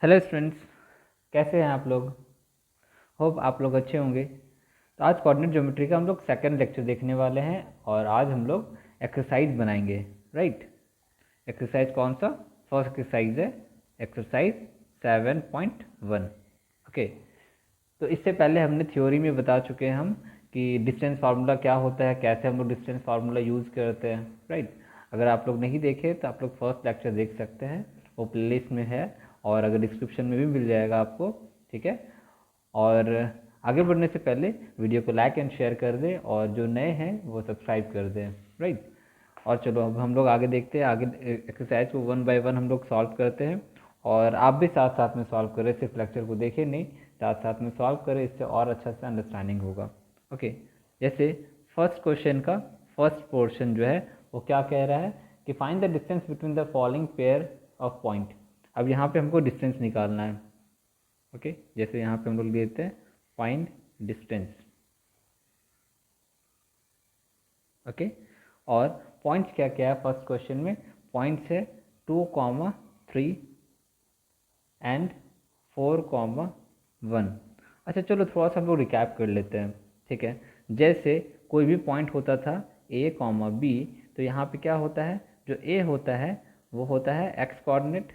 Hello students, कैसे हैं आप लोग। होप आप लोग अच्छे होंगे। तो आज कोऑर्डिनेट ज्योमेट्री का हम लोग सेकंड लेक्चर देखने वाले हैं और आज हम लोग एक्सरसाइज बनाएंगे। राइट, एक्सरसाइज कौन सा? फर्स्ट एक्सरसाइज है एक्सरसाइज 7.1। ओके, तो इससे पहले हमने थ्योरी में बता चुके हैं हम कि डिस्टेंस फार्मूला क्या होता है, कैसे हम लोग डिस्टेंस फार्मूला यूज़ करते हैं। राइट, अगर आप लोग नहीं देखे तो आप लोग फर्स्ट लेक्चर देख सकते हैं, वो प्लेलिस्ट में है और अगर डिस्क्रिप्शन में भी मिल जाएगा आपको। ठीक है, और आगे बढ़ने से पहले वीडियो को लाइक एंड शेयर कर दें और जो नए हैं वो सब्सक्राइब कर दें। राइट, और चलो अब हम लोग आगे देखते हैं, आगे एक्सरसाइज को वन बाय वन हम लोग सॉल्व करते हैं और आप भी साथ साथ में सॉल्व करें, सिर्फ लेक्चर को देखें नहीं, साथ साथ में सॉल्व करें, इससे और अच्छा से अंडरस्टैंडिंग होगा। ओके, जैसे फर्स्ट क्वेश्चन का फर्स्ट पोर्शन जो है वो क्या कह रहा है कि find the distance between the following pair of point. अब यहाँ पे हमको डिस्टेंस निकालना है। ओके, जैसे यहाँ पे हम लोग लेते हैं फाइंड डिस्टेंस। ओके, और पॉइंट्स क्या क्या है फर्स्ट क्वेश्चन में? पॉइंट्स है 2,3 एंड 4,1। अच्छा चलो थोड़ा सा हम लोग रिकैप कर लेते हैं। ठीक है, जैसे कोई भी पॉइंट होता था ए कॉमा बी, तो यहाँ पे क्या होता है, जो ए होता है वो होता है एक्स कोऑर्डिनेट।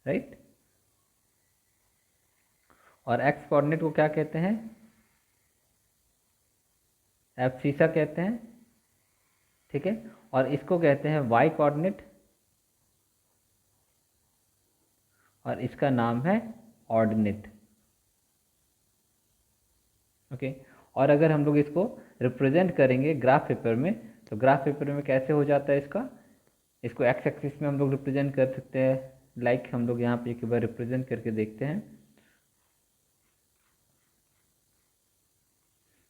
राइट, और एक्स कोऑर्डिनेट को क्या कहते हैं? एब्सिसा कहते हैं। ठीक है, और इसको कहते हैं वाई कोऑर्डिनेट और इसका नाम है ऑर्डिनेट। ओके, और अगर हम लोग इसको रिप्रेजेंट करेंगे ग्राफ पेपर में, तो ग्राफ पेपर में कैसे हो जाता है इसका? इसको एक्स एक्सिस में हम लोग रिप्रेजेंट कर सकते हैं। लाइक हम लोग यहाँ पे एक बार रिप्रेजेंट करके देखते हैं।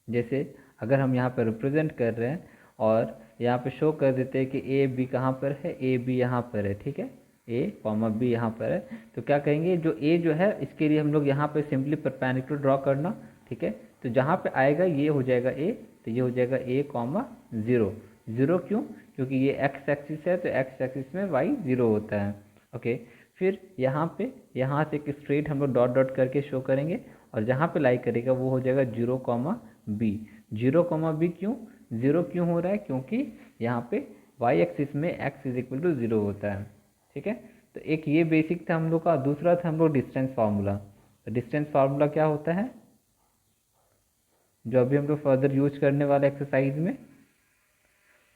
जैसे अगर हम यहाँ पर रिप्रेजेंट कर रहे हैं और यहाँ पे शो कर देते हैं कि ए बी कहाँ पर है, ए बी यहाँ पर है। ठीक है, ए कॉमा बी यहाँ पर है, तो क्या कहेंगे, जो ए जो है इसके लिए हम लोग यहाँ पे सिंपली परपेंडिकुलर ड्रॉ करना। ठीक है, तो जहाँ पे आएगा ये हो जाएगा ए, तो ये हो जाएगा ए कॉमा ज़ीरो। ज़ीरो क्यों? क्योंकि ये एक्स एक्सिस है, तो एक्स एक्सिस में वाई ज़ीरो होता है। ओके, फिर यहाँ पे यहाँ से एक स्ट्रेट हम लोग डॉट डॉट करके शो करेंगे और जहाँ पे लाई करेगा वो हो जाएगा zero comma B. Zero comma B क्यों ज़ीरो क्यों हो रहा है? क्योंकि यहाँ पे वाई एक्सिस में X is equal to zero होता है। ठीक है, तो एक ये बेसिक था हम लोग का। दूसरा था हम लोग डिस्टेंस फार्मूला। तो डिस्टेंस फार्मूला क्या होता है, जो अभी हम लोग फर्दर यूज करने वाले एक्सरसाइज में?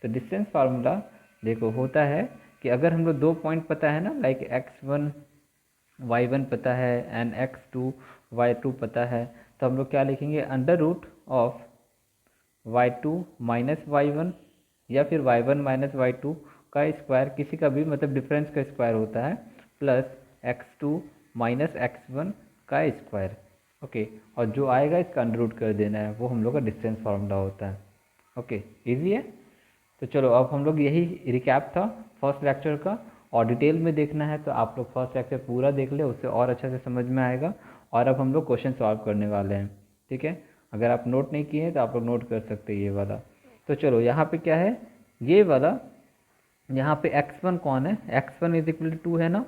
तो डिस्टेंस फार्मूला देखो होता है कि अगर हम लोग दो पॉइंट पता है ना, लाइक x1 y1 पता है एंड x2 y2 पता है, तो हम लोग क्या लिखेंगे, under root of y2 minus Y या फिर y1 माइनस वाई का स्क्वायर, किसी का भी मतलब डिफरेंस का स्क्वायर होता है, प्लस x2 माइनस x1 का स्क्वायर। ओके, और जो आएगा इसका अंडर रूट कर देना है, वो हम लोग का डिस्टेंस फार्मूला होता है। ओके, इजी है। तो चलो अब हम लोग यही रिकैप था फर्स्ट लेक्चर का, और डिटेल में देखना है तो आप लोग फर्स्ट लेक्चर पूरा देख ले, उससे और अच्छा से समझ में आएगा। और अब हम लोग क्वेश्चन सॉल्व करने वाले हैं। ठीक है, अगर आप नोट नहीं किए हैं तो आप लोग नोट कर सकते हैं ये वाला। तो चलो यहाँ पे क्या है, ये वाला, यहाँ पे x1 कौन है, x1 इज इक्वल टू है ना।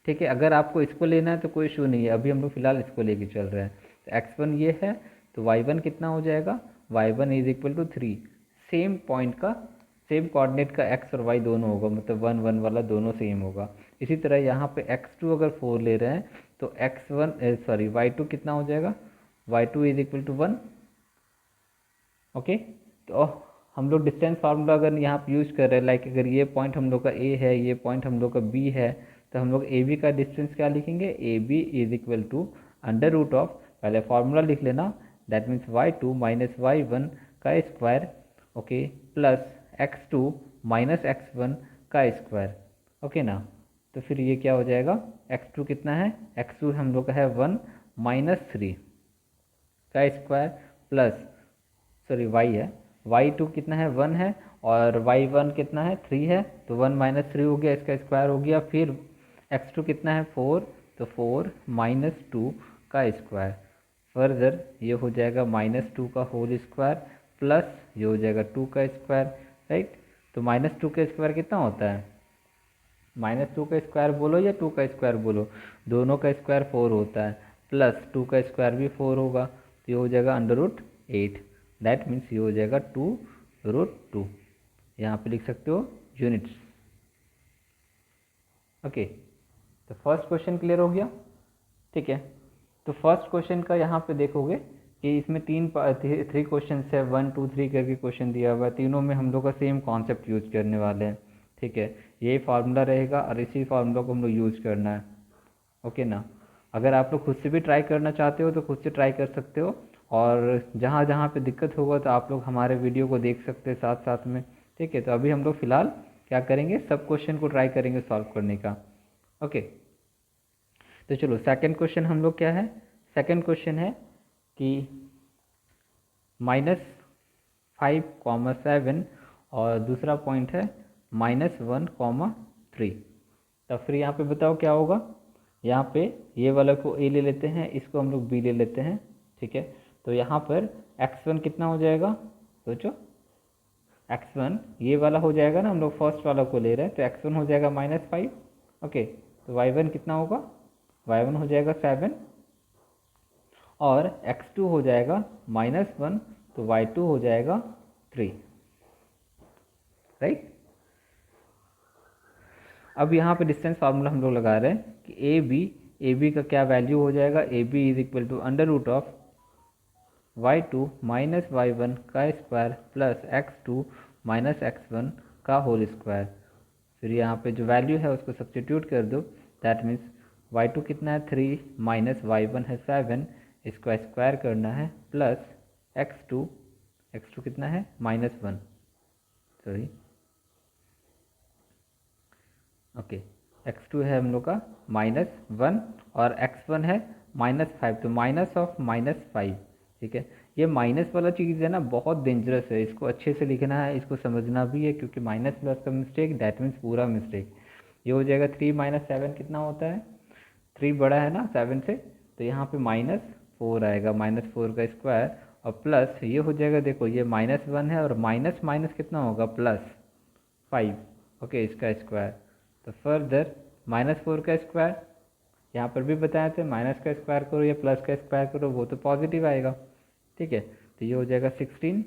ठीक है, अगर आपको इसको लेना है तो कोई इशू नहीं है, अभी हम लोग फिलहाल इसको लेके चल रहे हैं। तो x1 ये है, तो y1 कितना हो जाएगा, y1 is equal to 3। Same point का सेम कोऑर्डिनेट का x और y दोनों होगा, मतलब 1 1 वाला दोनों सेम होगा। इसी तरह यहाँ पे x2 अगर 4 ले रहे हैं तो y2 कितना हो जाएगा, y2 is equal to 1। Okay, तो हम लोग डिस्टेंस फार्मूला अगर यहाँ पे यूज कर रहे हैं, लाइक अगर ये पॉइंट हम लोग का ए है, ये पॉइंट हम लोग का बी है, तो हम लोग ए बी का डिस्टेंस क्या लिखेंगे, A B is equal to under root of, पहले फार्मूला लिख लेना, that means y2 minus y1 का square, okay, plus x2 minus x1 का स्क्वायर। ओके ना, तो फिर ये क्या हो जाएगा, x2 कितना है, x2 हम लोग का है 1 माइनस 3 का स्क्वायर, प्लस y है, y2 कितना है 1 है, और y1 कितना है 3 है, तो 1 माइनस 3 हो गया, इसका स्क्वायर हो गया। फिर x2 कितना है 4, तो 4 माइनस 2 का स्क्वायर। फर्दर ये हो जाएगा माइनस 2 का होल स्क्वायर, प्लस ये हो जाएगा 2 का स्क्वायर। राइट, तो माइनस 2 का स्क्वायर कितना होता है, -2 का स्क्वायर बोलो या 2 का स्क्वायर बोलो, दोनों का स्क्वायर 4 होता है, प्लस 2 का स्क्वायर भी 4 होगा, तो ये हो जाएगा √8। दैट मीन्स ये हो जाएगा 2√2। यहाँ पे लिख सकते हो यूनिट्स। ओके, तो फर्स्ट क्वेश्चन क्लियर हो गया। ठीक है, तो फर्स्ट क्वेश्चन का यहाँ पे देखोगे कि इसमें 3 क्वेश्चन है, 1 2 3 करके क्वेश्चन दिया हुआ है, तीनों में हम लोग का सेम कॉन्सेप्ट यूज करने वाले हैं। ठीक है, यही फार्मूला रहेगा और इसी फार्मूला को हम लोग यूज करना है। ओके ना, अगर आप लोग खुद से भी ट्राई करना चाहते हो तो खुद से ट्राई कर सकते हो, और जहाँ जहाँ पे दिक्कत होगा तो आप लोग हमारे वीडियो को देख सकते हैं साथ साथ में। ठीक है, तो अभी हम लोग फिलहाल क्या करेंगे, सब क्वेश्चन को ट्राई करेंगे सॉल्व करने का। ओके, तो चलो सेकंड क्वेश्चन हम लोग क्या है, सेकंड क्वेश्चन है कि -5, और दूसरा पॉइंट है -1, 3। तब फिर यहाँ पे बताओ क्या होगा। यहाँ पे ये वाला को a ले लेते हैं, इसको हम लोग b ले लेते हैं। ठीक है, तो यहाँ पर x1 कितना हो जाएगा, सोचो। x1 ये वाला हो जाएगा ना, हम लोग फर्स्ट वाला को ले रहे हैं, तो x1 हो जाएगा -5। ओके, तो y1 कितना होगा, y1 हो जाएगा 7, और x2 हो जाएगा -1, तो y2 हो जाएगा 3। राइट, अब यहाँ पे डिस्टेंस फार्मूला हम लोग लगा रहे हैं कि ए बी का क्या वैल्यू हो जाएगा, A B is equal to √y2 - y1 का स्क्वायर प्लस x2 - x1 का होल स्क्वायर। फिर यहाँ पे जो वैल्यू है उसको सब्स्टिट्यूट कर दो। दैट मीन्स y2 कितना है 3 - y1 है 7, इसको स्क्वायर करना है, प्लस x2 कितना है -1, सॉरी ओके, x2 है हम लोग का -1 और x1 है -5, तो माइनस ऑफ -5। ठीक है, ये माइनस वाला चीज़ है ना बहुत डेंजरस है, इसको अच्छे से लिखना है, इसको समझना भी है, क्योंकि माइनस प्लस का मिस्टेक दैट मीन्स पूरा मिस्टेक। ये हो जाएगा 3 - 7 कितना होता है, 3 बड़ा है ना 7 से, तो यहाँ पे -4 आएगा, -4 का स्क्वायर, और प्लस ये हो जाएगा, देखो ये -1 है और माइनस माइनस कितना होगा +5। ओके, इसका स्क्वायर, तो फर्दर -4 का स्क्वायर, यहाँ पर भी बताए थे माइनस का स्क्वायर करो या प्लस का स्क्वायर करो वो तो पॉजिटिव आएगा। ठीक है, तो ये हो जाएगा 16,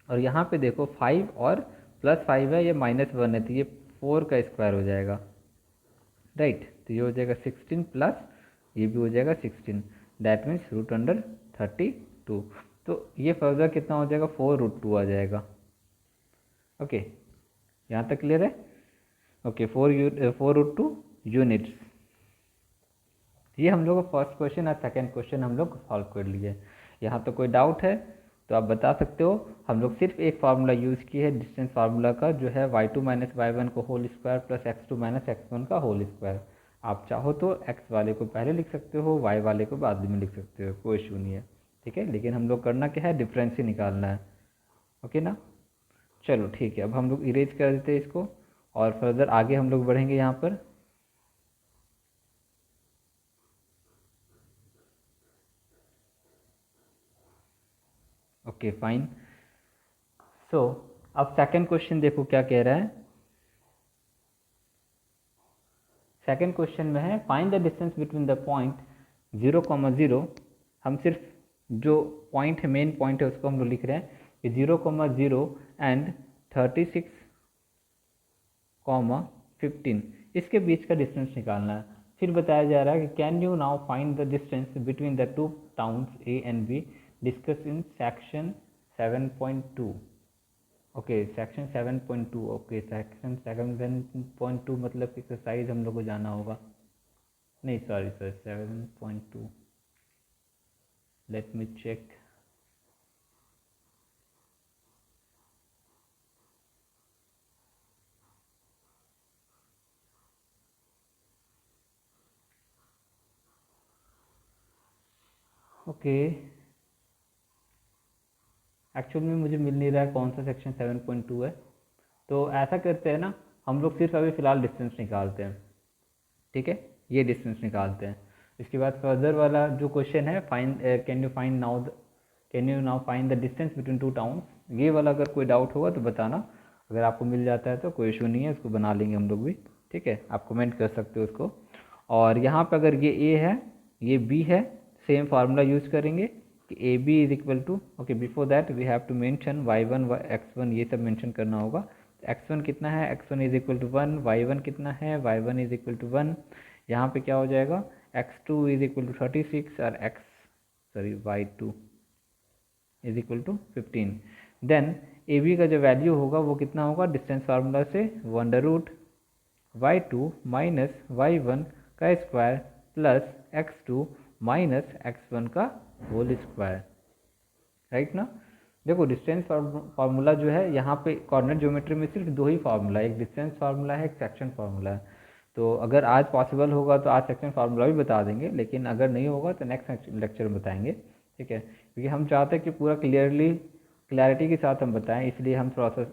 और यहाँ पे देखो 5 और +5 है, ये -1 है, तो ये 4 का स्क्वायर हो जाएगा। राइट, तो ये हो जाएगा 16 प्लस ये भी हो जाएगा 16, दैट मीन्स √32। तो ये फर्दर कितना हो जाएगा 4√2 आ जाएगा। ओके, यहाँ तक क्लियर है। Okay, 4√2 units. ये हम लोग का फर्स्ट क्वेश्चन और सेकंड क्वेश्चन हम लोग सॉल्व कर लिए। यहाँ तो कोई डाउट है तो आप बता सकते हो। हम लोग सिर्फ एक फार्मूला यूज़ किए है डिस्टेंस फार्मूला का, जो है y2 - y1 को whole square plus x2 - x1 का होल स्क्वायर। आप चाहो तो x वाले को पहले लिख सकते हो, y वाले को बाद में लिख सकते हो, कोई इशू नहीं है। ठीक है, लेकिन हम लोग करना क्या है, डिफरेंस ही निकालना है। ओके ना, चलो ठीक है, अब हम लोग इरेज कर देते हैं इसको और फर्दर आगे हम लोग बढ़ेंगे यहाँ पर। ओके फाइन, सो अब सेकंड क्वेश्चन देखो क्या कह रहा है। सेकंड क्वेश्चन में है find the distance between the point 0, 0। हम सिर्फ जो पॉइंट है मेन पॉइंट है उसको हम लोग लिख रहे हैं कि 0, 0 एंड 36, 15 इसके बीच का डिस्टेंस निकालना है। फिर बताया जा रहा है कि can you now find the distance between the two towns A and B discuss in section 7.2। Okay, section 7.2। Okay, section 7.2 मतलब एक्सरसाइज हम लोग को जाना होगा, नहीं sorry 7.2, let me check. Okay, actual में मुझे मिल नहीं रहा है कौन सा सेक्शन 7.2 है, तो ऐसा करते हैं ना, हम लोग सिर्फ अभी फ़िलहाल डिस्टेंस निकालते हैं। ठीक है, ये डिस्टेंस निकालते हैं, इसके बाद फर्दर वाला जो क्वेश्चन है find can you now find the distance between two towns, ये वाला अगर कोई डाउट होगा तो बताना, अगर आपको मिल जाता है तो कोई इशू नहीं है, इसको बना लेंगे हम लोग भी। ठीक है, आप कमेंट कर सकते हो उसको। और यहाँ पे अगर ये ए है ये बी है, सेम फार्मूला यूज करेंगे कि A B is equal to, okay before that we have to mention y1 x1 ये सब मेंशन करना होगा। x1 कितना है, x1 is equal to 1, y1 कितना है, y1 इज इक्वल टू 1। यहाँ पे क्या हो जाएगा, x2 इज इक्वल टू 36 और y2 is equal to 15। Then A B का जो वैल्यू होगा वो कितना होगा, डिस्टेंस फार्मूला से √y2 माइनस y1 का square plus x2 minus x1 का होल स्क्वायर, राइट ना। देखो डिस्टेंस फार्मूला जो है यहाँ पे कॉर्डिनेट ज्योमेट्री में सिर्फ दो ही फार्मूला है, एक डिस्टेंस फार्मूला है, एक सेक्शन फार्मूला है। तो अगर आज पॉसिबल होगा तो आज सेक्शन फार्मूला भी बता देंगे, लेकिन अगर नहीं होगा तो नेक्स्ट लेक्चर में बताएंगे, ठीक है। क्योंकि हम चाहते हैं कि पूरा क्लैरिटी के साथ हम बताएं, इसलिए हम थोड़ा सा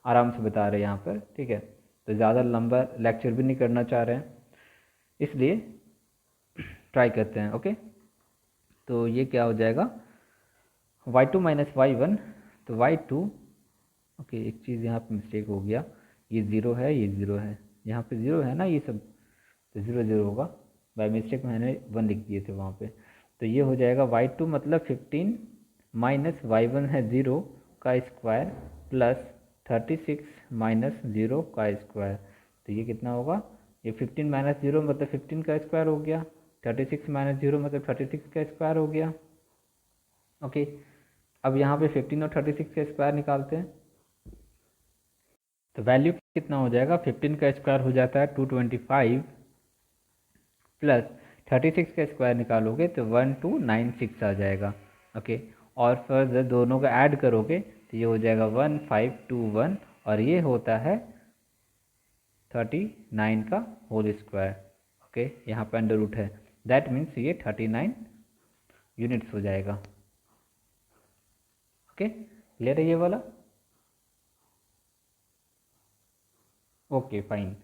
आराम से बता रहे हैं यहाँ पर, ठीक है। तो ज़्यादा लंबा लेक्चर भी नहीं करना चाह रहे हैं, इसलिए ट्राई करते हैं, ओके। तो ये क्या हो जाएगा, y2 माइनस y1, तो y2, ओके एक चीज़ यहाँ पे मिस्टेक हो गया, ये ज़ीरो है, ये ज़ीरो है, यहाँ पे ज़ीरो है ना ये सब, तो ज़ीरो ज़ीरो होगा, बाय मिस्टेक मैंने 1 लिख दिए थे वहाँ पे। तो ये हो जाएगा y2 मतलब 15 माइनस y1 है 0 का स्क्वायर प्लस 36 माइनस 0 का स्क्वायर। तो ये कितना होगा, ये 15 माइनस 0 मतलब 15 का स्क्वायर हो गया, 36 माइनस 0 मतलब 36 का स्क्वायर हो गया, ओके। अब यहाँ पे 15 और 36 का स्क्वायर निकालते हैं, तो वैल्यू कितना हो जाएगा, 15 का स्क्वायर हो जाता है 225 प्लस 36 का स्क्वायर निकालोगे तो 1296 आ जाएगा, ओके। और फर्दर दोनों का ऐड करोगे तो ये हो जाएगा 1521 और ये होता है 39 का होल स्क्वायर, ओके। यहाँ पे अंडर रूट है, दैट मीन्स ये 39 यूनिट्स हो जाएगा, ओके। क्लियर है ये वाला, ओके फाइन,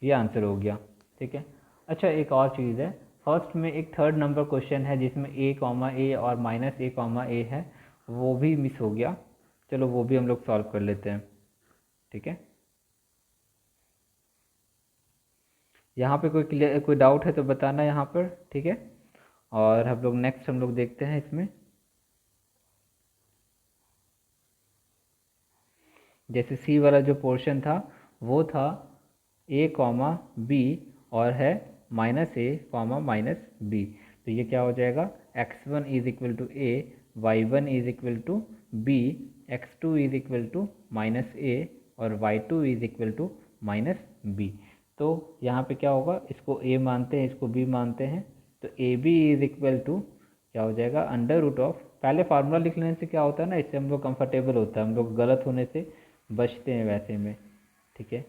ये आंसर हो गया, ठीक है। अच्छा एक और चीज़ है, फर्स्ट में एक थर्ड नंबर क्वेश्चन है जिसमें a, और -a, है, वो भी मिस हो गया, चलो वो भी हम लोग सॉल्व कर लेते हैं, ठीक है। यहाँ पे कोई डाउट है तो बताना यहाँ पर, ठीक है। और हम लोग नेक्स्ट हम लोग देखते हैं इसमें, जैसे सी वाला जो पोर्शन था वो था a, b और है -a, -b। तो ये क्या हो जाएगा, x1 is equal to a, y1 is equal to b, x2 is equal to -a और y2 is equal to -b। तो यहाँ पे क्या होगा, इसको a मानते हैं, इसको b मानते हैं, तो A B is equal to क्या हो जाएगा, अंडर रूट ऑफ, पहले फार्मूला लिख लेने से क्या होता है ना, इससे हम लोग कंफर्टेबल होता है, हम लोग गलत होने से बचते हैं वैसे में, ठीक है।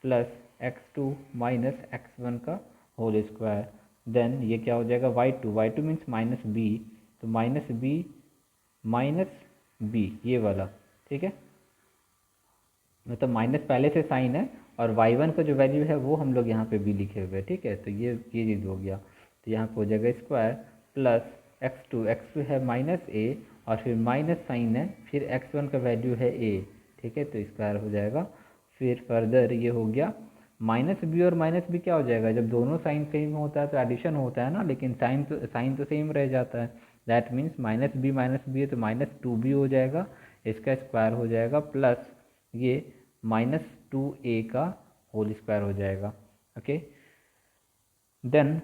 प्लस x2 माइनस x1 का होल स्क्वायर, देन ये क्या हो जाएगा, y2 मीन्स -b, तो -b ये वाला, ठीक है। मतलब माइनस पहले से साइन है और y1 का जो वैल्यू है वो हम लोग यहाँ पे भी लिखे हुए हैं, ठीक है। तो ये चीज़ हो गया, तो यहाँ पे हो जाएगा स्क्वायर प्लस x2 है -a और फिर माइनस साइन है, फिर x1 का वैल्यू है a, ठीक है। तो स्क्वायर हो जाएगा, फिर फर्दर ये हो गया -b और -b क्या हो जाएगा, जब दोनों साइन सेम होता है तो एडिशन होता है ना, लेकिन साइन तो सेम रह जाता है, दैट मीन्स -b है तो -2b हो जाएगा, इसका स्क्वायर हो जाएगा प्लस ये -2a का होल स्क्वायर हो जाएगा, ओके। देन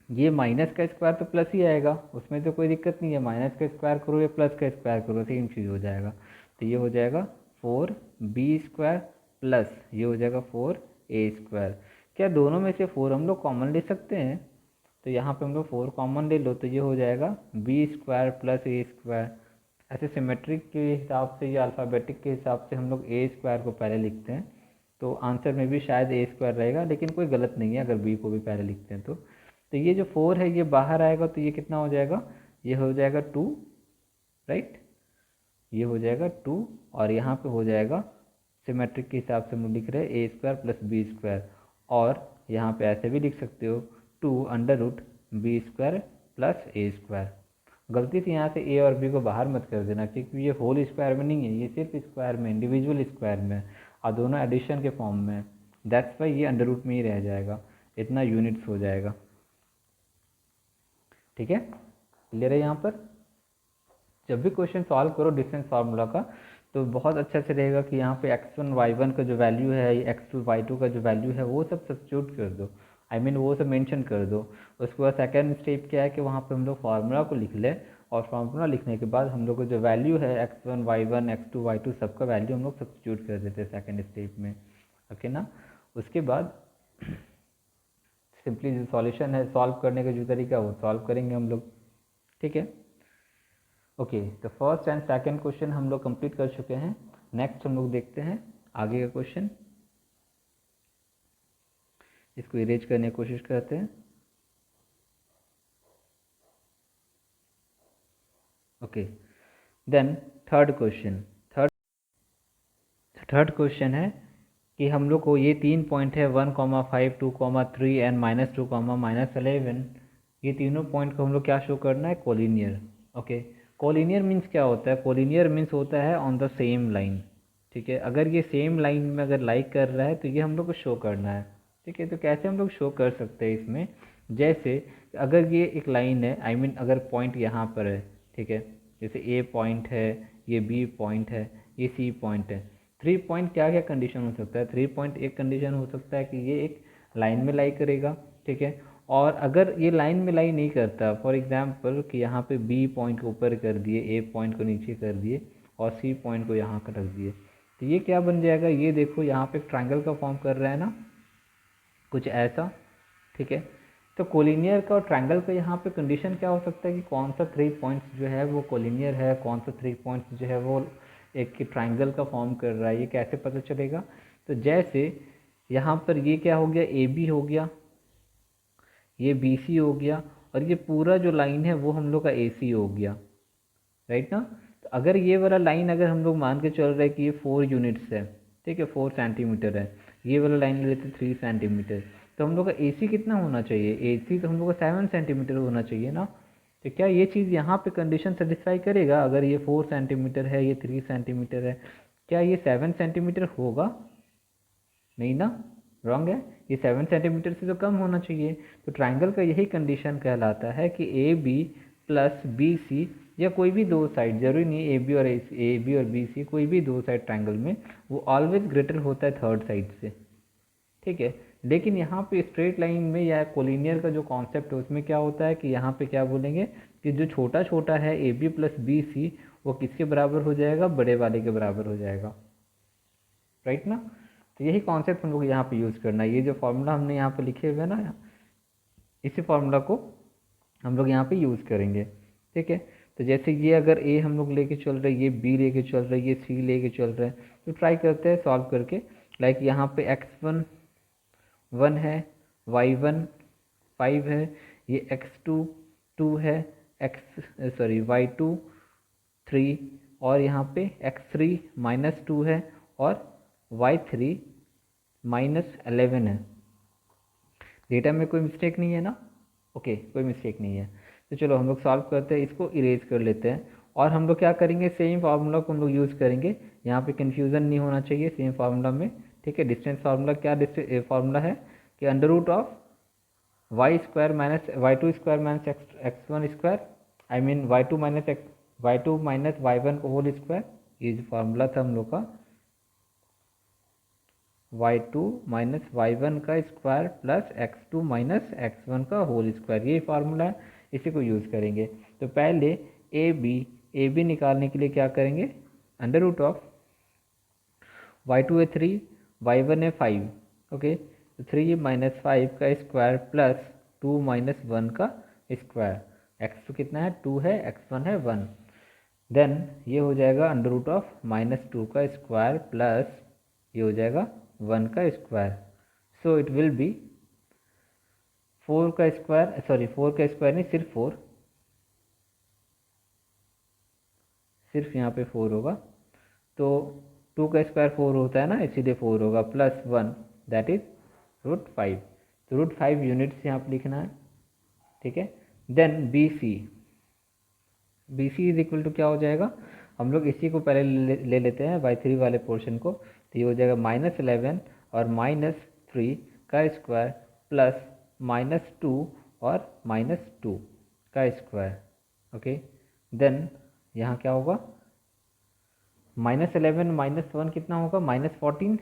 ये माइनस का स्क्वायर तो प्लस ही आएगा, उसमें तो कोई दिक्कत नहीं है, माइनस का स्क्वायर करो या प्लस का स्क्वायर करो सेम चीज़ हो जाएगा। तो ये हो जाएगा 4b² प्लस ये हो जाएगा 4a²। क्या दोनों में से 4 हम लोग कॉमन ले सकते हैं, तो यहाँ पे हम लोग 4 कॉमन ले लो, तो ये हो जाएगा b² प्लस a²। ऐसे सिमेट्रिक के हिसाब से या अल्फ़ाबेटिक के हिसाब से हम लोग a² को पहले लिखते हैं, तो आंसर में भी शायद a² रहेगा, लेकिन कोई गलत नहीं है अगर b को भी पहले लिखते हैं तो ये जो 4 है ये बाहर आएगा, तो ये कितना हो जाएगा, ये हो जाएगा 2, राइट, ये हो जाएगा 2 और यहाँ पे हो जाएगा सिमेट्रिक के हिसाब से हम लिख रहे हैं a² प्लस b², और यहाँ पे ऐसे भी लिख सकते हो 2 under root b² plus a²। गलती से यहाँ से a और b को बाहर मत कर देना, क्योंकि ये होल स्क्वायर में नहीं है, ये सिर्फ स्क्वायर में, इंडिविजुअल स्क्वायर में, और दोनों एडिशन के फॉर्म में, दैट्स वाई ये अंडर रूट में ही रह जाएगा, इतना यूनिट्स हो जाएगा। ठीक है, क्लियर है यहाँ पर। जब भी क्वेश्चन सॉल्व करो डिस्टेंस फार्मूला का तो बहुत अच्छा से रहेगा कि यहाँ पे x1 y1 का जो वैल्यू है, x2 y2 का जो वैल्यू है वो सब सब्स्टिट्यूट कर दो, वो सब मेंशन कर दो। उसके बाद सेकंड स्टेप क्या है कि वहाँ पे हम लोग फार्मूला को लिख लें, और फार्मूला लिखने के बाद हम लोग को जो वैल्यू है x1 y1 x2 y2 सबका वैल्यू हम लोग सब्स्टिट्यूट कर देते हैं सेकेंड स्टेप में। ओके ना। उसके बाद सिंपली जो सॉल्यूशन है, सॉल्व करने का जो तरीका है वो सॉल्व करेंगे हम लोग। ठीक है, ओके। तो फर्स्ट एंड सेकंड क्वेश्चन हम लोग कंप्लीट कर चुके हैं। नेक्स्ट हम लोग देखते हैं आगे का क्वेश्चन। इसको इरेज करने की कोशिश करते हैं। Okay, then third question. Third question है कि हम लोग को ये 3 पॉइंट है 1,5 2,3 एंड -2, -11, ये तीनों पॉइंट को हम लोग क्या शो करना है, कोलिनियर। ओके, कोलिनियर मीन्स क्या होता है, कोलिनियर मीन्स होता है ऑन द सेम लाइन। ठीक है, अगर ये सेम लाइन में अगर लाइक कर रहा है तो ये हम लोग को शो करना है। ठीक है, तो कैसे हम लोग शो कर सकते हैं इसमें, जैसे अगर ये एक लाइन है, अगर पॉइंट यहाँ पर है, ठीक है, जैसे ए पॉइंट है, ये बी पॉइंट है, ये सी पॉइंट है। 3 पॉइंट क्या क्या कंडीशन हो सकता है, 3 पॉइंट एक कंडीशन हो सकता है कि ये एक लाइन में लाई करेगा। ठीक है, और अगर ये लाइन में लाई नहीं करता, फॉर एग्जांपल कि यहाँ पे बी पॉइंट को ऊपर कर दिए, ए पॉइंट को नीचे कर दिए और सी पॉइंट को यहाँ कर रख दिए, तो ये क्या बन जाएगा, ये देखो यहाँ पे एक ट्राइंगल का फॉर्म कर रहा है ना, कुछ ऐसा। ठीक है, तो कोलिनियर का और ट्रायंगल का यहाँ पे कंडीशन क्या हो सकता है कि कौन सा 3 पॉइंट्स जो है वो कोलिनियर है, कौन सा 3 पॉइंट्स जो है वो एक ट्रायंगल का फॉर्म कर रहा है, ये कैसे पता चलेगा। तो जैसे यहाँ पर ये क्या हो गया, ए बी हो गया, ये बी सी हो गया, और ये पूरा जो लाइन है वो हम लोग का ए सी हो गया, राइट ना। तो अगर ये वाला लाइन अगर हम लोग मान के चल रहे हैं कि ये 4 यूनिट्स है, ठीक है, 4 सेंटीमीटर है, ये वाला लाइन ले लेते 3 सेंटीमीटर, तो हम लोग का ए सी कितना होना चाहिए, ए सी तो हम लोग का 7 सेंटीमीटर होना चाहिए ना। तो क्या ये चीज़ यहाँ पे कंडीशन सेटिस्फाई करेगा, अगर ये 4 सेंटीमीटर है, ये 3 सेंटीमीटर है, क्या ये 7 सेंटीमीटर होगा, नहीं ना, रॉन्ग है, ये 7 सेंटीमीटर से तो कम होना चाहिए। तो ट्राइंगल का यही कंडीशन कहलाता है कि A B plus B C, या कोई भी दो साइड, जरूरी नहीं ए बी और बी सी, कोई भी दो साइड ट्राइंगल में वो ऑलवेज ग्रेटर होता है थर्ड साइड से। ठीक है, लेकिन यहाँ पे स्ट्रेट लाइन में या कोलिनियर का जो कॉन्सेप्ट है उसमें क्या होता है कि यहाँ पे क्या बोलेंगे कि जो छोटा छोटा है A B plus B C वो किसके बराबर हो जाएगा, बड़े वाले के बराबर हो जाएगा, राइट ना। तो यही कॉन्सेप्ट हम लोग यहाँ पे यूज़ करना है। ये जो फार्मूला हमने यहाँ पे लिखे हुए हैं ना, इसी फार्मूला को हम लोग यहाँ पे यूज़ करेंगे। ठीक है, तो जैसे ये अगर ए हम लोग लेके चल रहे हैं, ये बी लेके चल रहे हैं, ये सी लेके चल रहे हैं, तो ट्राई करते हैं सॉल्व करके। लाइक यहाँ पे x1 1 है, y1 5 है, ये x2 2 है, y2 3, और यहाँ पे x3 -2 है और y3 -11 है। डेटा में कोई मिस्टेक नहीं है ना, ओके, कोई मिस्टेक नहीं है। तो चलो हम लोग सॉल्व करते हैं, इसको इरेज कर लेते हैं, और हम लोग क्या करेंगे, सेम फार्मूला को हम लोग यूज़ करेंगे। यहाँ पे कन्फ्यूज़न नहीं होना चाहिए सेम फार्मूला में। ठीक है, डिस्टेंस फार्मूला क्या फार्मूला है कि under root of Y square minus y2 square minus x1 square, y2 minus y1 को होल स्क्वायर, ये जो फार्मूला था हम लोग का y2 माइनस y1 का square plus x2 minus x1 का होल स्क्वायर, ये फार्मूला है, इसी को यूज़ करेंगे। तो पहले ए बी निकालने के लिए क्या करेंगे, अंडर रूट ऑफ y2 है 3, y1 है 5, ओके, तो 3 माइनस 5 का स्क्वायर प्लस 2 माइनस 1 का स्क्वायर, x2 कितना है 2 है, x1 है 1, देन ये हो जाएगा अंडर रूट ऑफ -2 का स्क्वायर प्लस ये हो जाएगा 1 का square. So it will be 4 का स्क्वायर, सॉरी 4 का स्क्वायर नहीं, सिर्फ यहाँ पे 4 होगा, तो 2 का स्क्वायर 4 होता है ना, इसीलिए 4 होगा, प्लस 1 दैट इज √5, तो √5 यूनिट्स यहाँ पर लिखना है। ठीक है, then B C is equal to क्या हो जाएगा, हम लोग इसी को पहले ले लेते हैं y3 वाले पोर्शन को, तो ये हो जाएगा -11 और 3 का स्क्वायर प्लस -2 और -2 का स्क्वायर। ओके, देन यहाँ क्या होगा, -11 -1 कितना होगा, -14,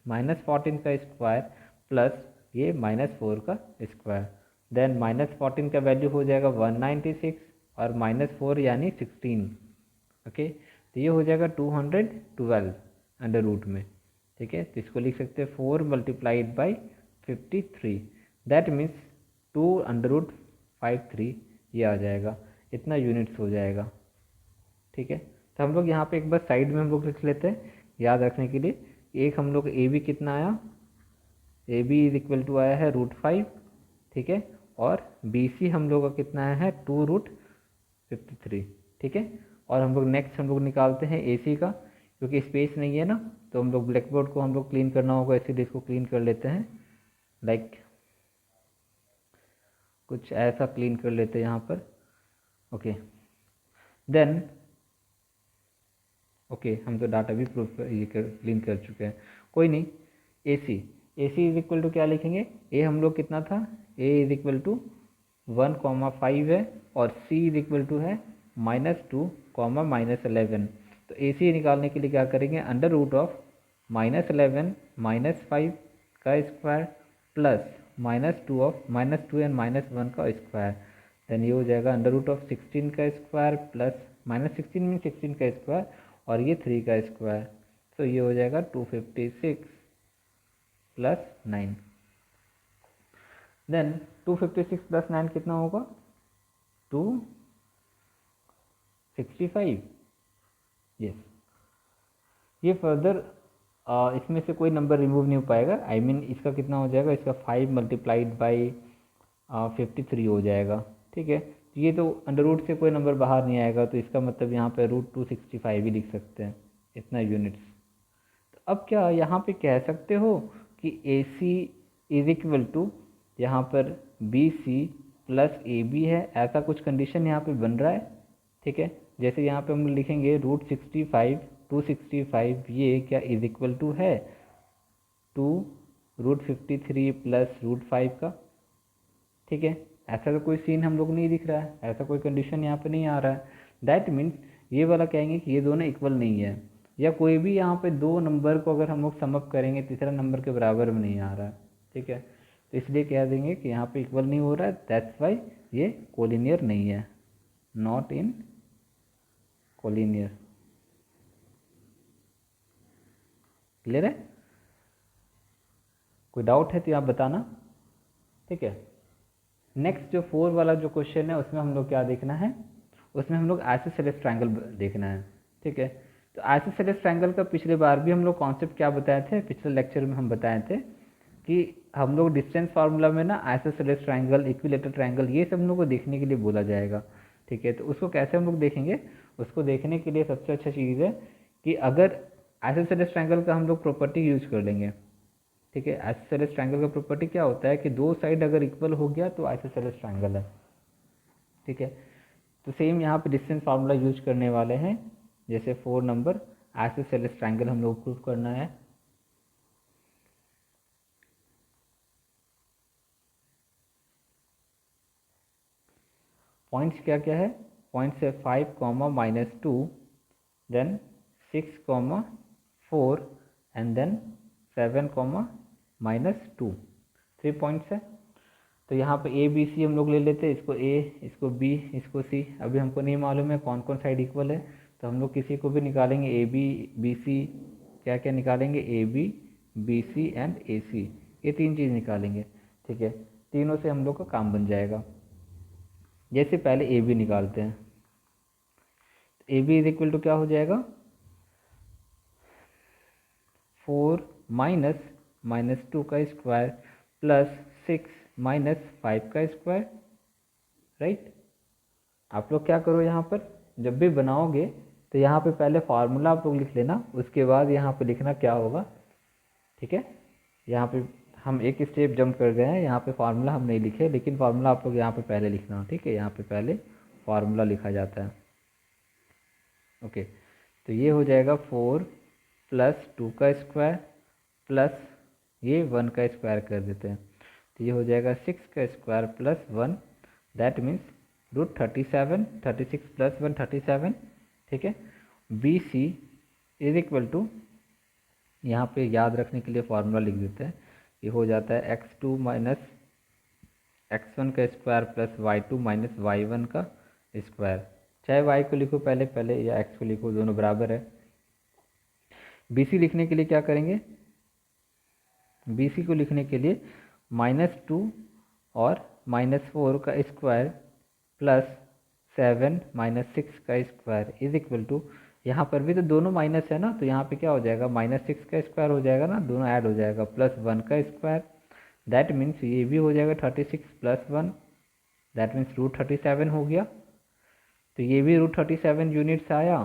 -14 का स्क्वायर प्लस ये -4 का स्क्वायर। देन -14 का वैल्यू हो जाएगा 196 और -4 यानी 16। ओके, तो ये हो जाएगा 212 अंडर रूट में। ठीक है, तो इसको लिख सकते हैं 4 मल्टीप्लाइड बाई 53, दैट मीन्स 2√53 ये आ जाएगा, इतना यूनिट्स हो जाएगा। ठीक है, तो हम लोग यहाँ पे एक बार साइड में हम लोग लिख लेते हैं याद रखने के लिए। एक हम लोग ए बी कितना आया, A B is equal to आया है √5। ठीक है, और बी सी हम लोग का कितना आया है 2√53। ठीक है, और हम लोग नेक्स्ट हम लोग निकालते हैं ए सी का, क्योंकि स्पेस नहीं है ना, तो हम लोग ब्लैक बोर्ड को हम लोग क्लीन करना होगा, इसीलिए इसको क्लीन कर लेते हैं। लाइक कुछ ऐसा क्लीन कर लेते हैं यहाँ पर। ओके, देन ओके, हम तो डाटा भी प्रूफ ये क्लीन कर चुके हैं, कोई नहीं। ए सी इज इक्वल टू क्या लिखेंगे, ए हम लोग कितना था, ए इज इक्वल टू 1,5 है और सी इज इक्वल टू है -2, -11। तो ए सी निकालने के लिए क्या करेंगे, अंडर रूट ऑफ -11 -5 का स्क्वायर प्लस -2 ऑफ -2 एंड -1 का स्क्वायर। देन ये हो जाएगा अंडर रूट ऑफ 16 का स्क्वायर प्लस -16 मीन 16 का स्क्वायर और ये 3 का स्क्वायर। तो ये हो जाएगा 256 प्लस 9। देन 256 प्लस 9 कितना होगा, 265। यस, ये फर्दर इसमें से कोई नंबर रिमूव नहीं हो पाएगा। आई मीन इसका कितना हो जाएगा, इसका 5 मल्टीप्लाइड बाई 53 हो जाएगा। ठीक है, ये तो अंडर रूट से कोई नंबर बाहर नहीं आएगा, तो इसका मतलब यहाँ पे √265 ही लिख सकते हैं, इतना यूनिट्स। तो अब क्या यहाँ पे कह सकते हो कि A C is equal to यहाँ पर B C plus A B है, ऐसा कुछ कंडीशन यहाँ पे बन रहा है। ठीक है, जैसे यहाँ पे हम लिखेंगे √65 265 ये क्या इज इक्वल टू है 2√53 प्लस √5 का। ठीक है, ऐसा तो कोई सीन हम लोग नहीं दिख रहा है, ऐसा कोई कंडीशन यहाँ पे नहीं आ रहा है। दैट मीन्स ये वाला कहेंगे कि ये दोनों इक्वल नहीं है, या कोई भी यहाँ पे दो नंबर को अगर हम लोग समअप करेंगे तीसरा नंबर के बराबर में नहीं आ रहा है। ठीक है, तो इसलिए कह देंगे कि यहाँ पे इक्वल नहीं हो रहा है, दैट्स वाई ये कोलिनियर नहीं है, नॉट इन कोलिनियर। क्लियर है, कोई डाउट है तो आप बताना। ठीक है, नेक्स्ट जो 4 वाला जो क्वेश्चन है उसमें हम लोग क्या देखना है, उसमें हम लोग आइसोसेलेस ट्रायंगल देखना है। ठीक है, तो आइसोसेलेस ट्रायंगल का पिछले बार भी हम लोग कॉन्सेप्ट क्या बताए थे, पिछले लेक्चर में हम बताए थे कि हम लोग डिस्टेंस फार्मूला में ना आइसोसेलेस ट्रायंगल, इक्विलेटरल ट्रायंगल, ये सब हम लोग को देखने के लिए बोला जाएगा। ठीक है, तो उसको कैसे हम लोग देखेंगे, उसको देखने के लिए सबसे अच्छा चीज़ है कि अगर आइसोसेलेस ट्रायंगल का हम लोग प्रॉपर्टी यूज कर लेंगे। ठीक है, आइसोसेलेस ट्रायंगल का प्रॉपर्टी क्या होता है कि दो साइड अगर इक्वल हो गया तो आइसोसेलेस ट्रायंगल है। ठीक है, तो सेम यहाँ पे डिस्टेंस फार्मूला यूज करने वाले हैं, जैसे 4 नंबर आइसोसेलेस ट्रायंगल हम लोग प्रूव करना है। पॉइंट्स क्या क्या है, पॉइंट्स है 5, -2, देन 6, 4 एंड देन 7, -2, 3 पॉइंट्स है। तो यहाँ पे ए बी सी हम लोग ले लेते हैं, इसको ए, इसको बी, इसको सी। अभी हमको नहीं मालूम है कौन कौन साइड इक्वल है, तो हम लोग किसी को भी निकालेंगे, ए बी बी सी, क्या क्या निकालेंगे, ए बी सी एंड ए सी, ये 3 चीज़ निकालेंगे। ठीक है, तीनों से हम लोग का काम बन जाएगा। जैसे पहले ए बी निकालते हैं, A B is equal to क्या हो जाएगा, 4 -2 का स्क्वायर प्लस 6 -5 का स्क्वायर। राइट, आप लोग क्या करो, यहाँ पर जब भी बनाओगे तो यहाँ पे पहले फार्मूला आप लोग लिख लेना, उसके बाद यहाँ पे लिखना क्या होगा। ठीक है, यहाँ पे हम एक स्टेप जंप कर गए हैं, यहाँ पे फार्मूला हम नहीं लिखे, लेकिन फार्मूला आप लोग यहाँ पे पहले लिखना। ठीक है, यहाँ पे पहले फार्मूला लिखा जाता है। ओके, तो ये हो जाएगा 4 + 2 का स्क्वायर प्लस ये 1 का स्क्वायर कर देते हैं, तो ये हो जाएगा 6 का square plus 1, that means √37, 36 plus 1 37, ठीक है। B C is equal to, यहाँ पे याद रखने के लिए फॉर्मूला लिख देते हैं, ये हो जाता है x2 माइनस x1 का square plus y2 minus y1 का स्क्वायर, चाहे y को लिखो पहले पहले या x को लिखो, दोनों बराबर है। BC लिखने के लिए क्या करेंगे, BC को लिखने के लिए -2 और -4 का स्क्वायर प्लस 7 - 6 का स्क्वायर इज इक्वल टू, यहाँ पर भी तो दोनों माइनस है ना, तो यहाँ पे क्या हो जाएगा, -6 का स्क्वायर हो जाएगा ना, दोनों ऐड हो जाएगा, प्लस 1 का स्क्वायर, दैट मीन्स ये भी हो जाएगा 36 प्लस 1, दैट मीन्स √37 हो गया। तो ये भी √37 यूनिट्स आया,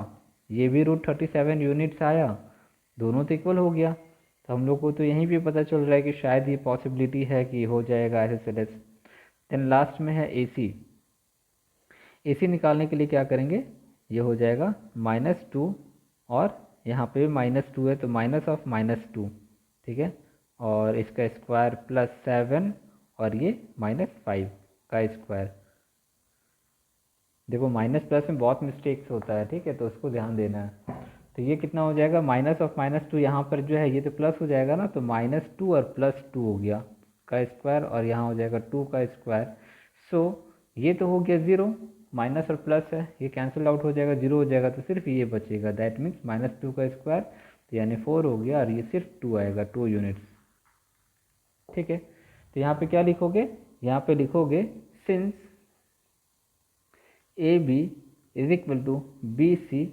ये भी √37 यूनिट्स आया, दोनों तो इक्वल हो गया। तो हम लोग को तो यहीं पे पता चल रहा है कि शायद ये पॉसिबिलिटी है कि हो जाएगा SSLS। देन लास्ट में है AC। AC निकालने के लिए क्या करेंगे, ये हो जाएगा -2 और यहाँ पे -2 है तो माइनस ऑफ -2, ठीक है, और इसका स्क्वायर प्लस 7 और ये -5 का स्क्वायर। देखो माइनस प्लस में बहुत मिस्टेक्स होता है, ठीक है, तो उसको ध्यान देना है। तो ये कितना हो जाएगा, माइनस ऑफ -2, यहाँ पर जो है ये तो प्लस हो जाएगा ना, तो -2 और +2 हो गया का स्क्वायर, और यहाँ हो जाएगा 2 का स्क्वायर। सो ये तो हो गया 0, माइनस और प्लस है, ये कैंसिल आउट हो जाएगा, 0 हो जाएगा, तो सिर्फ ये बचेगा, दैट मीन्स -2 का स्क्वायर, तो यानी 4 हो गया, और ये सिर्फ 2 आएगा, 2 यूनिट्स, ठीक है। तो यहाँ पे क्या लिखोगे, यहाँ पे लिखोगे since AB is equal to BC,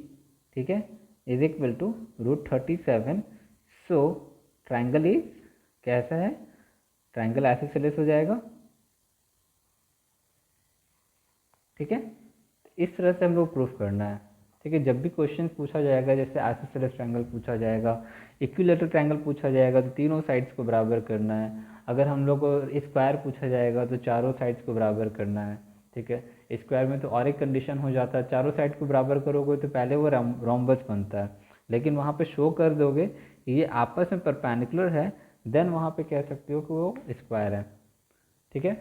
ठीक है, is equal to √37, so triangle is कैसा है, ट्राइंगल आइसोसेलेस हो जाएगा, ठीक है। इस तरह से हम लोग प्रूफ करना है, ठीक है। जब भी क्वेश्चन पूछा जाएगा, जैसे आइसोसेलेस ट्राइंगल पूछा जाएगा, इक्विलेटरल ट्राइंगल पूछा जाएगा, तो तीनों साइड्स को बराबर करना है। अगर हम लोग को स्क्वायर पूछा जाएगा तो चारों साइड्स को बराबर करना है, ठीक है। स्क्वायर में तो और एक कंडीशन हो जाता है, चारों साइड को बराबर करोगे तो पहले वो रोम्बस बनता है, लेकिन वहाँ पे शो कर दोगे कि ये आपस में परपेंडिकुलर है, देन वहाँ पे कह सकते हो कि वो स्क्वायर है, ठीक है।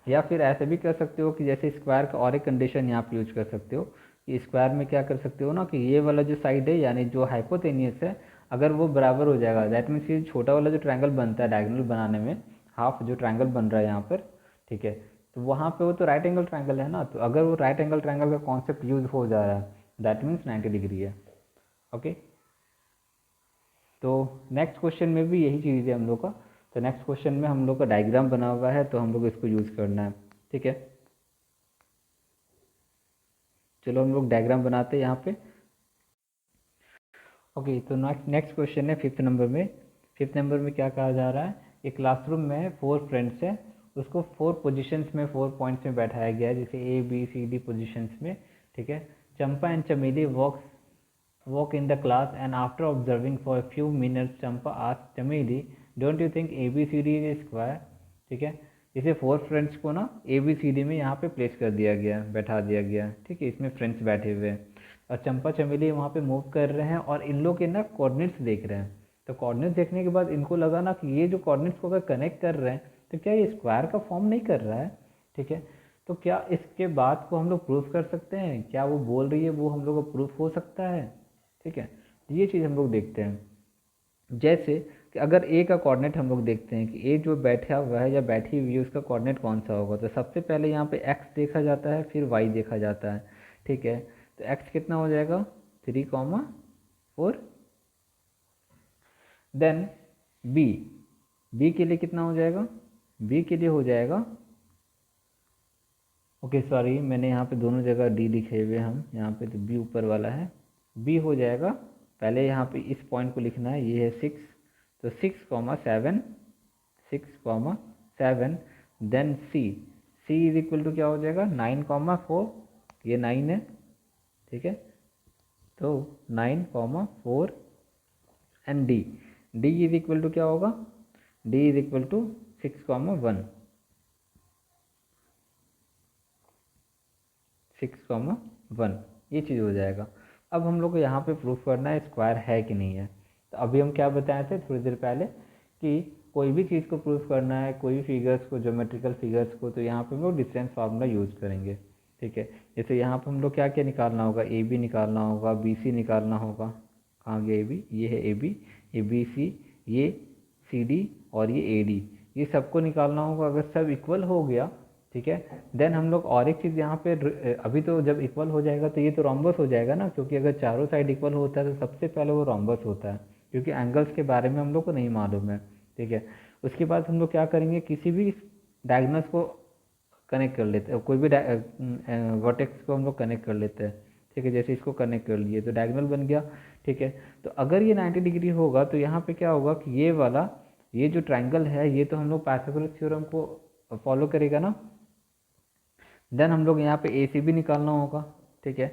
या फिर ऐसे भी कर सकते हो कि जैसे स्क्वायर का और एक कंडीशन यहाँ पे यूज कर सकते हो, कि स्क्वायर में क्या कर सकते हो ना, कि ये वाला जो साइड है यानी जो हाइपोटेनियस है, अगर वो बराबर हो जाएगा, दैट मीन्स ये छोटा वाला जो ट्रायंगल बनता है डायगोनल बनाने में, हाफ जो ट्रायंगल बन रहा है यहाँ पर, ठीक है, तो वहाँ पे वो तो राइट एंगल ट्रायंगल है ना, तो अगर वो राइट एंगल ट्रायंगल का कॉन्सेप्ट यूज हो जा रहा है, दैट मीन्स 90 डिग्री है, ओके। तो नेक्स्ट क्वेश्चन में भी यही चीज़ है हम लोग का। तो नेक्स्ट क्वेश्चन में हम लोग का डायग्राम बना हुआ है, तो हम लोग इसको यूज़ करना है, ठीक है। चलो हम लोग डायग्राम बनाते हैं यहाँ पे, ओके। तो नेक्स्ट क्वेश्चन है 5th नंबर में। 5th नंबर में क्या कहा जा रहा है, एक क्लासरूम में 4 फ्रेंड्स हैं, उसको 4 पोजीशंस में 4 पॉइंट्स में बैठाया गया है, जैसे A B C D positions में, ठीक है। चंपा एंड चमेली walk in the class, and after observing for a few minutes Champa asked Chameli, don't you think ABCD is square, ठीक है। इसे 4 फ्रेंड्स को ना ABCD में यहाँ पे प्लेस कर दिया गया, बैठा दिया गया, ठीक है। इसमें फ्रेंड्स बैठे हुए हैं और चंपा चमेली वहाँ पे मूव कर रहे हैं, और इन लोग के ना कोऑर्डिनेट्स देख रहे हैं। तो कोऑर्डिनेट्स देखने के बाद इनको लगा ना कि ये जो कोऑर्डिनेट्स को अगर कनेक्ट कर रहे हैं तो क्या ये स्क्वायर का फॉर्म नहीं कर रहा है, ठीक है। तो क्या इसके बात को हम लोग प्रूफ कर सकते हैं, क्या वो बोल रही है वो हम लोग को प्रूफ हो सकता है, ठीक है। ये चीज़ हम लोग देखते हैं, जैसे कि अगर ए का कोऑर्डिनेट हम लोग देखते हैं कि ए जो बैठा हुआ है या बैठी हुई है उसका कोऑर्डिनेट कौन सा होगा, तो सबसे पहले यहाँ पे एक्स देखा जाता है, फिर वाई देखा जाता है, ठीक है। तो एक्स कितना हो जाएगा 3,4, देन बी के लिए कितना हो जाएगा, बी के लिए हो जाएगा, ओके सॉरी मैंने यहाँ पे दोनों जगह डी लिखे हुए हम यहाँ पे, तो बी ऊपर वाला है, बी हो जाएगा, पहले यहाँ पे इस पॉइंट को लिखना है, ये है 6, तो 6,7, 6,7, then C is equal to क्या हो जाएगा 9,4, ये 9 है, ठीक है। तो 9,4 and D is equal to क्या होगा, डी इज इक्वल टू 6,1, 6,1, ये चीज़ हो जाएगा। अब हम लोग को यहाँ पे प्रूफ करना है स्क्वायर है कि नहीं है। तो अभी हम क्या बताए थे थोड़ी देर पहले कि कोई भी चीज़ को प्रूफ करना है, कोई भी फिगर्स को, ज्योमेट्रिकल फिगर्स को, तो यहाँ पे हम लोग डिस्टेंस फार्मूला यूज़ करेंगे। ठीक है, जैसे यहाँ पे हम लोग क्या क्या निकालना होगा, ए बी निकालना होगा, बी सी निकालना होगा। कहाँ गया ए बी, ये है ए बी सी, ये सी डी और ये ए डी, ये सबको निकालना होगा। अगर सब इक्वल हो गया, ठीक है, देन हम लोग और एक चीज़ यहाँ पे, अभी तो जब इक्वल हो जाएगा तो ये तो रोम्बस हो जाएगा ना, क्योंकि अगर चारों साइड इक्वल होता है तो सबसे पहले वो रोम्बस होता है, क्योंकि एंगल्स के बारे में हम लोग को नहीं मालूम है। ठीक है, उसके बाद हम लोग क्या करेंगे, किसी भी डायगोनल्स को कनेक्ट कर लेते हैं, कोई भी वर्टेक्स को हम लोग कनेक्ट कर लेते हैं। ठीक है, जैसे इसको कनेक्ट कर लिए तो डायगोनल बन गया। ठीक है, तो अगर ये 90 डिग्री होगा तो यहाँ पे क्या होगा कि ये वाला, ये जो ट्रायंगल है, ये तो हम लोग पाइथागोरस थ्योरम को फॉलो करेगा ना। देन हम लोग यहाँ पे ए सी भी निकालना होगा। ठीक है,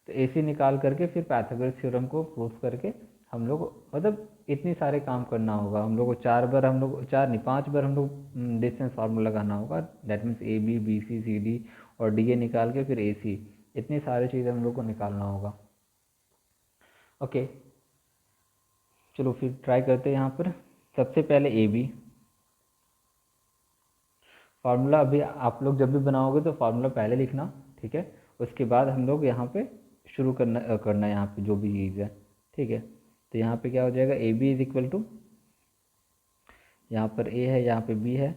तो ए सी निकाल करके फिर पाइथागोरस थ्योरम को प्रूफ करके हम लोग, मतलब इतनी सारे काम करना होगा हम लोग को। 4 बार हम लोग, 4 नहीं 5 बार हम लोग डिस्टेंस फार्मूला लगाना होगा। That means A B, B C, C D और डी ए निकाल के फिर ए सी, इतनी सारी चीज़ें हम लोग को निकालना होगा। ओके, चलो फिर ट्राई करते हैं। यहाँ पर सबसे पहले ए बी फार्मूला, अभी आप लोग जब भी बनाओगे तो फार्मूला पहले लिखना। ठीक है, उसके बाद हम लोग यहाँ पे शुरू करना है यहाँ पे जो भी चीज़ है। ठीक है, तो यहाँ पे क्या हो जाएगा, A B is equal to, यहाँ पर ए है, यहाँ पे बी है,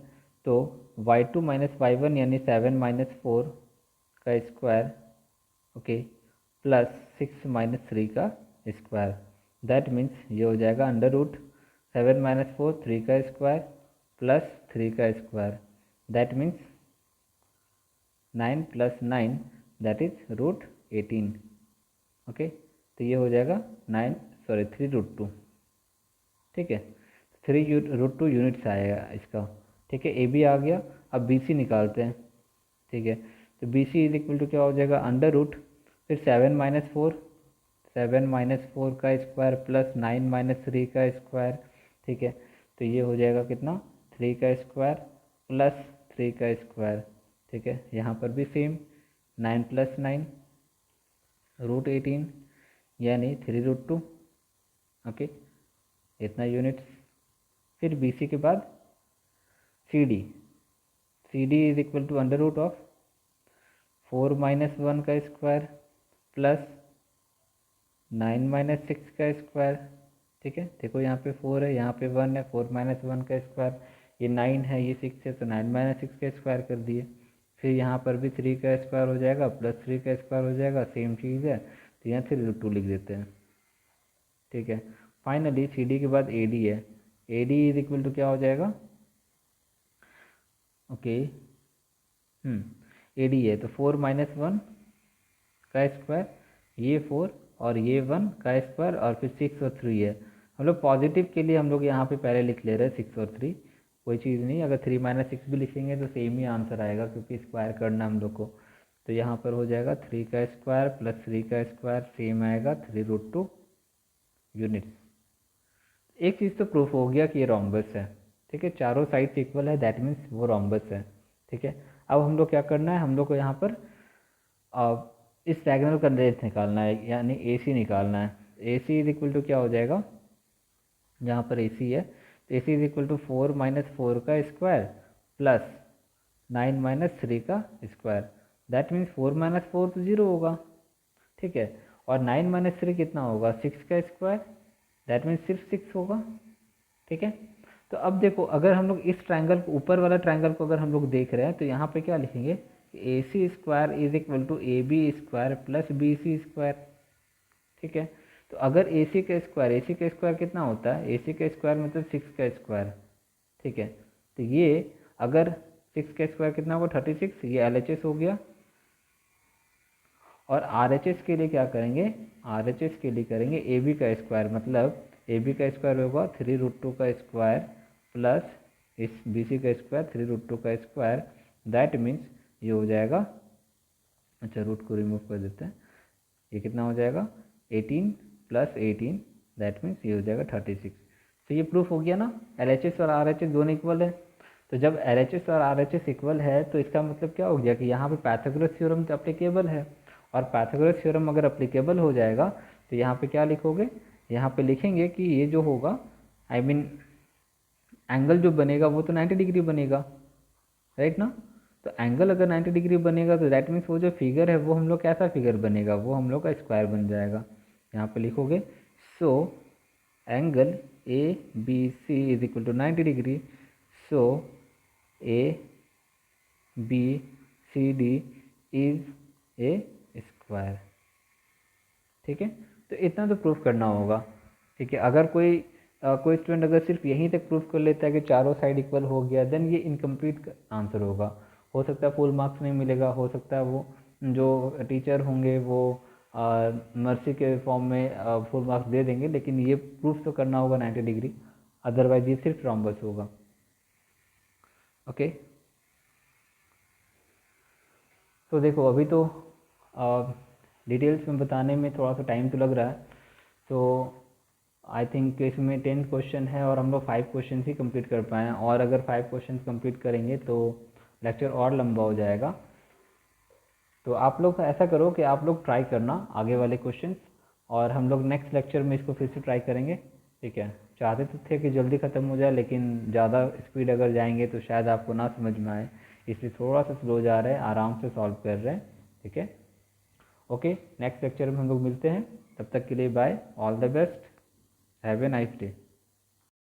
तो y2 माइनस वाई वन यानी 7 माइनस 4 का स्क्वायर, ओके, प्लस 6 माइनस 3 का स्क्वायर। दैट मीन्स ये हो जाएगा अंडर रूट 7 माइनस 4 3 का स्क्वायर प्लस 3 का square. That means 9 plus 9 that is root 18। Okay, तो ये हो जाएगा 3 रूट 2। ठीक है, 3 रूट 2 यूनिट्स आएगा इसका। ठीक है, ए बी आ गया। अब बी सी निकालते हैं। ठीक है, तो B C is equal to क्या हो जाएगा, अंडर रूट फिर 7 माइनस 4 का स्क्वायर प्लस 9 माइनस 3 का स्क्वायर। ठीक है, तो ये हो जाएगा कितना, 3 का स्क्वायर प्लस 3 का स्क्वायर। ठीक है, यहाँ पर भी सेम 9 प्लस 9 रूट 18 यानी 3 रूट 2। ओके, इतना यूनिट्स। फिर बी सी के बाद C D is equal to under root of 4 minus 1 का स्क्वायर प्लस 9 माइनस 6 का स्क्वायर। ठीक है, देखो यहाँ पे 4 है, यहाँ पे 1 है, 4 माइनस 1 का स्क्वायर, ये 9 है, ये 6 है, तो 9 माइनस 6 का स्क्वायर कर दिए। फिर यहाँ पर भी 3 का स्क्वायर हो जाएगा प्लस 3 का स्क्वायर हो जाएगा, सेम चीज़ है, तो यहाँ 3 रूट 2 लिख देते हैं। ठीक है, फाइनली सी डी के बाद ए डी है। A D is equal to क्या हो जाएगा, ओके, ए डी है तो 4 माइनस 1 का स्क्वायर, ये 4 और ये 1 का स्क्वायर और फिर 6 और 3 है। हम लोग पॉजिटिव के लिए हम लोग यहाँ पे पहले लिख ले रहे हैं 6 और 3, कोई चीज़ नहीं। अगर 3 माइनस 6 भी लिखेंगे तो सेम ही आंसर आएगा, क्योंकि स्क्वायर करना हम लोग को। तो यहाँ पर हो जाएगा 3 का स्क्वायर प्लस 3 का स्क्वायर, सेम आएगा 3 रूट 2 यूनिट्स। एक चीज़ तो प्रूफ हो गया कि ये रोम्बस है। ठीक है, चारों साइड्स इक्वल है, दैट मीन्स वो रोम्बस है। ठीक है, अब हम लोग क्या करना है, हम लोग को यहाँ पर इस डायगोनल का लेंथ निकालना है, यानी ए सी निकालना है। ए सी इज इक्वल टू क्या हो जाएगा, यहाँ पर ए सी है, तो ए C is equal to 4 minus 4 का स्क्वायर प्लस 9 माइनस 3 का स्क्वायर। दैट मीन्स 4 माइनस 4 तो 0 होगा। ठीक है, और 9 माइनस 3 कितना होगा, 6 का स्क्वायर, दैट मीन्स सिर्फ 6 होगा। ठीक है, तो अब देखो, अगर हम लोग इस ट्रायंगल को, ऊपर वाला ट्रायंगल को अगर हम लोग देख रहे हैं, तो यहाँ पे क्या लिखेंगे, A C square is equal to A B square plus B C square. ठीक है, तो अगर ए सी का स्क्वायर कितना होता है, ए सी का स्क्वायर मतलब 6 का स्क्वायर। ठीक है, तो ये अगर 6 का स्क्वायर कितना होगा, 36, ये एल एच एस हो गया। और आर एच एस के लिए क्या करेंगे, आर एच एस के लिए करेंगे ए बी का स्क्वायर, मतलब ए बी का स्क्वायर होगा 3 रूट 2 का स्क्वायर प्लस इस बी सी का स्क्वायर 3 रूट 2 का स्क्वायर। दैट मीन्स ये हो जाएगा, अच्छा रूट को रिमूव कर देते हैं, ये कितना हो जाएगा 18 प्लस 18, दैट मीन्स ये हो जाएगा 36। तो ये प्रूफ हो गया ना, एल एच एस और आर एच एस दोनों इक्वल है। तो जब एल एच एस और आर एच एस इक्वल है तो इसका मतलब क्या हो गया कि यहाँ पे पाइथागोरस थ्योरम तो अप्लीकेबल है। और पाइथागोरस थ्योरम अगर अप्लीकेबल हो जाएगा तो यहाँ पे क्या लिखोगे, यहाँ पे लिखेंगे कि ये जो होगा, आई मीन एंगल जो बनेगा वो तो 90 डिग्री बनेगा, राइट ना। तो एंगल अगर 90 डिग्री बनेगा तो दैट मीन्स वो जो फिगर है वो हम लोग कैसा फिगर बनेगा, वो हम लोग का स्क्वायर बन जाएगा। यहाँ पे लिखोगे so angle A B C is equal to 90 degree, so A B C D is a square. ठीक है, तो इतना तो प्रूफ करना होगा। ठीक है, अगर कोई स्टूडेंट अगर सिर्फ यहीं तक प्रूफ कर लेता है कि चारों साइड इक्वल हो गया, देन ये इनकम्प्लीट आंसर होगा। हो सकता है फुल मार्क्स नहीं मिलेगा, हो सकता है वो जो टीचर होंगे वो मर्सी के फॉर्म में फुल मार्क्स दे देंगे, लेकिन ये प्रूफ तो करना होगा 90 डिग्री, अदरवाइज ये सिर्फ रॉम्बस होगा। ओके, तो देखो अभी तो डिटेल्स में बताने में थोड़ा सा टाइम तो लग रहा है, तो आई थिंक इसमें 10 क्वेश्चन है और हम लोग 5 क्वेश्चन ही कंप्लीट कर पाए हैं, और अगर 5 क्वेश्चन कंप्लीट करेंगे तो लेक्चर और लंबा हो जाएगा। तो आप लोग ऐसा करो कि आप लोग ट्राई करना आगे वाले क्वेश्चंस, और हम लोग नेक्स्ट लेक्चर में इसको फिर से ट्राई करेंगे। ठीक है, चाहते तो थे कि जल्दी ख़त्म हो जाए, लेकिन ज़्यादा स्पीड अगर जाएंगे तो शायद आपको ना समझ में आए, इसलिए थोड़ा सा स्लो जा रहे हैं, आराम से सॉल्व कर रहे हैं। ठीक है, ओके, नेक्स्ट लेक्चर में हम लोग मिलते हैं, तब तक के लिए bye, all the best, have a nice day.